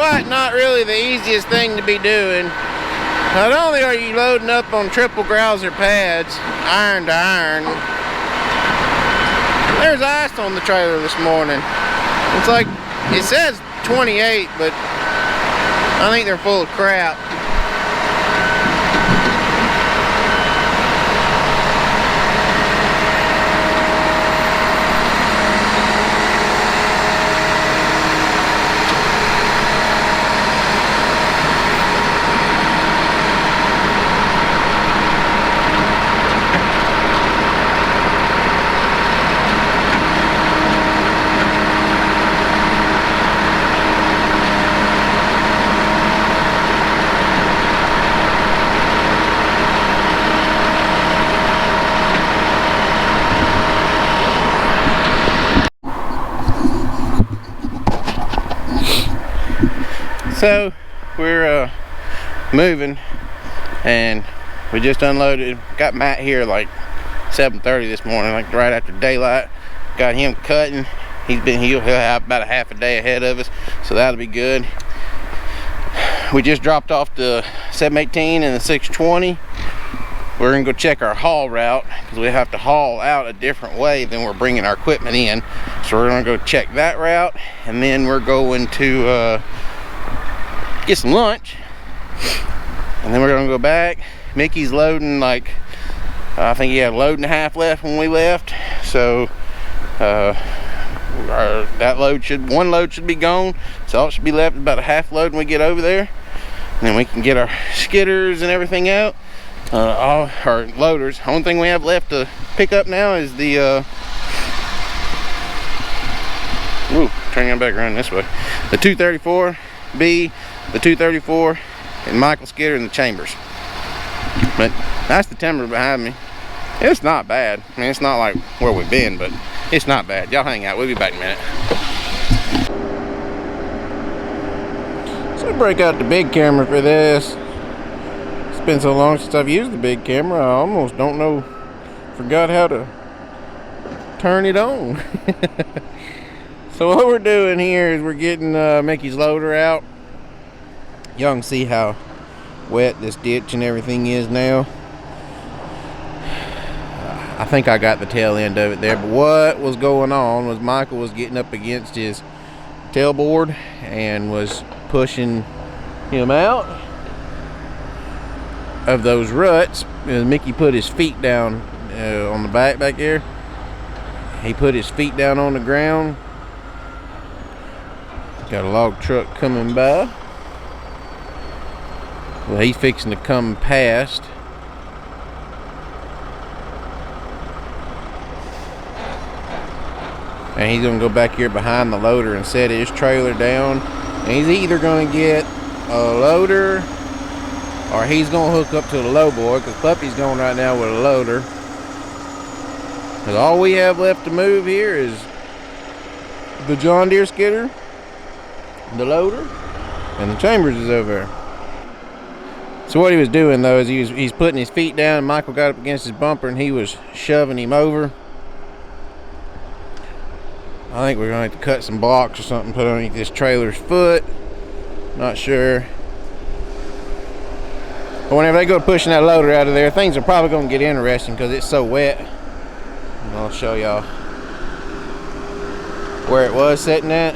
what, not really the easiest thing to be doing. Not only are you loading up on triple Grouser pads, iron to iron, there's ice on the trailer this morning. It's like, it says 28, but I think they're full of crap. So we're moving, and we just unloaded. Got Matt here like 7:30 this morning, like right after daylight. Got him cutting. He'll have about a half a day ahead of us, so that'll be good. We just dropped off the 718 and the 620. We're gonna go check our haul route because we have to haul out a different way than we're bringing our equipment in. So we're gonna go check that route, and then we're going to get some lunch, and then we're gonna go back. Mickey's loading, like I think he had a load and a half left when we left, so one load should be gone, so all should be left about a half load when we get over there, and then we can get our skidders and everything out, all our loaders. Only thing we have left to pick up now is the turning it back around this way, the 234B, the 234, and Michael Skidder in the chambers. But that's the timber behind me. It's not bad. I mean, it's not like where we've been, but it's not bad. Y'all hang out. We'll be back in a minute. So break out the big camera for this. It's been so long since I've used the big camera, I almost don't know, forgot how to turn it on. So what we're doing here is we're getting Mickey's loader out. Y'all can see how wet this ditch and everything is now. I think I got the tail end of it there, but what was going on was Michael was getting up against his tailboard and was pushing him out of those ruts. Mickey put his feet down on the back there. He put his feet down on the ground. Got a log truck coming by. Well, he's fixing to come past. And he's gonna go back here behind the loader and set his trailer down. And he's either gonna get a loader or he's gonna hook up to the low boy, because Puppy's going right now with a loader. Because all we have left to move here is the John Deere skidder, the loader, and the chambers is over there. So what he was doing though is he's putting his feet down, and Michael got up against his bumper and he was shoving him over. I think we're going to have to cut some blocks or something, put underneath this trailer's foot. Not sure. But whenever they go pushing that loader out of there, things are probably going to get interesting because it's so wet. And I'll show y'all where it was sitting at.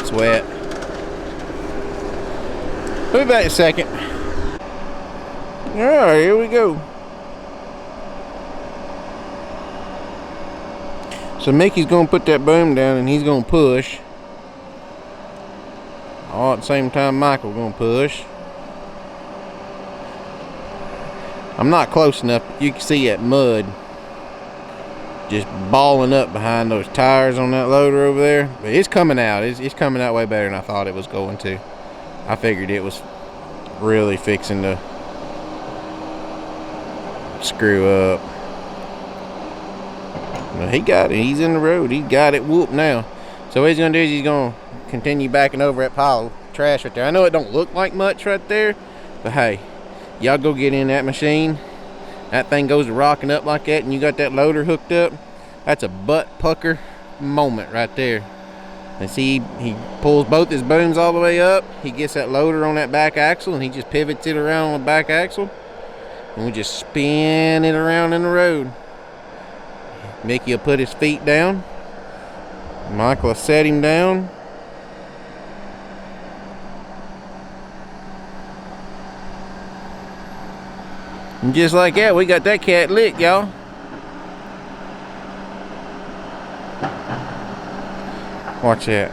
It's wet. We'll be back in a second. Alright, here we go. So Mickey's gonna put that boom down and he's gonna push. All at the same time Michael's gonna push. I'm not close enough, but you can see that mud just balling up behind those tires on that loader over there. But it's coming out. It's coming out way better than I thought it was going to. I figured it was really fixing to screw up. But he got it. He's in the road. He got it whooped now. So what he's gonna do is he's gonna continue backing over that pile of trash right there. I know it don't look like much right there, but hey, y'all go get in that machine. That thing goes rocking up like that and you got that loader hooked up. That's a butt pucker moment right there. And see, he pulls both his booms all the way up. He gets that loader on that back axle and he just pivots it around on the back axle. And we just spin it around in the road. Mickey will put his feet down. Michael will set him down. And just like that, we got that cat licked, y'all. Watch that.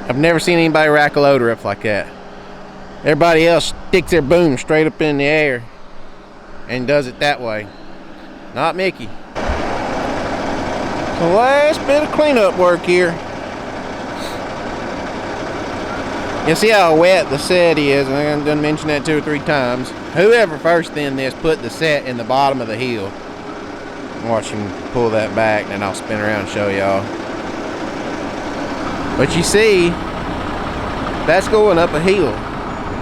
I've never seen anybody rack a loader up like that. Everybody else sticks their boom straight up in the air and does it that way. Not Mickey. So last bit of cleanup work here. You see how wet the set is, and I'm gonna mention that 2 or 3 times. Whoever first thinned this put the set in the bottom of the hill. Watch him pull that back, and I'll spin around and show y'all. But you see, that's going up a hill.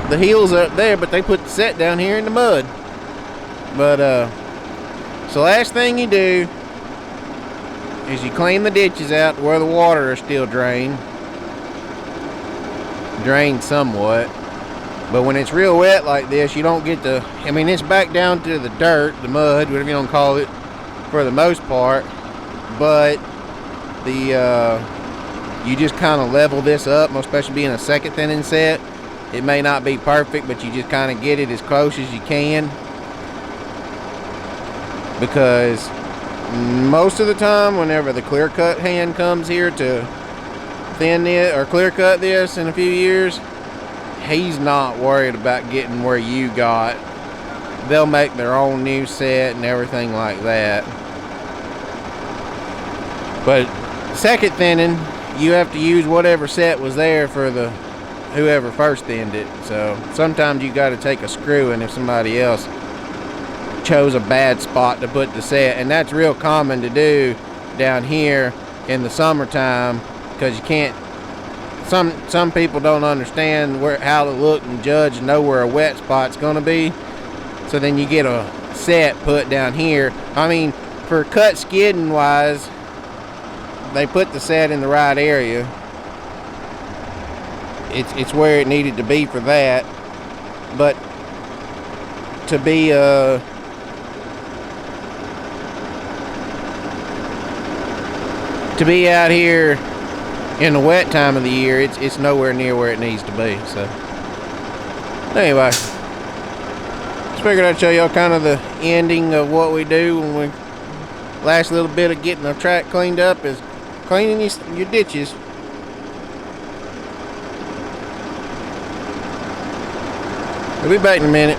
The hill's up there, but they put the set down here in the mud. But so last thing you do is you clean the ditches out where the water is still drained somewhat. But when it's real wet like this, you don't get the, I mean, it's back down to the dirt, the mud, whatever you want to call it, for the most part. But the you just kind of level this up, especially being a second thinning set. It may not be perfect, but you just kind of get it as close as you can, because most of the time whenever the clear cut hand comes here to thin it or clear cut this in a few years, he's not worried about getting where you got. They'll make their own new set and everything like that. But second thinning, you have to use whatever set was there for the whoever first thinned it. So sometimes you got to take a screw in if somebody else chose a bad spot to put the set, and that's real common to do down here in the summertime, because you can't, some people don't understand how to look and judge and know where a wet spot's going to be. So then you get a set put down here. I mean, for cut skidding wise, they put the set in the right area. It's where it needed to be for that. But to be out here in the wet time of the year, it's nowhere near where it needs to be. So anyway, just figured I'd show y'all kind of the ending of what we do when we last little bit of getting our track cleaned up is cleaning your ditches. We'll be back in a minute.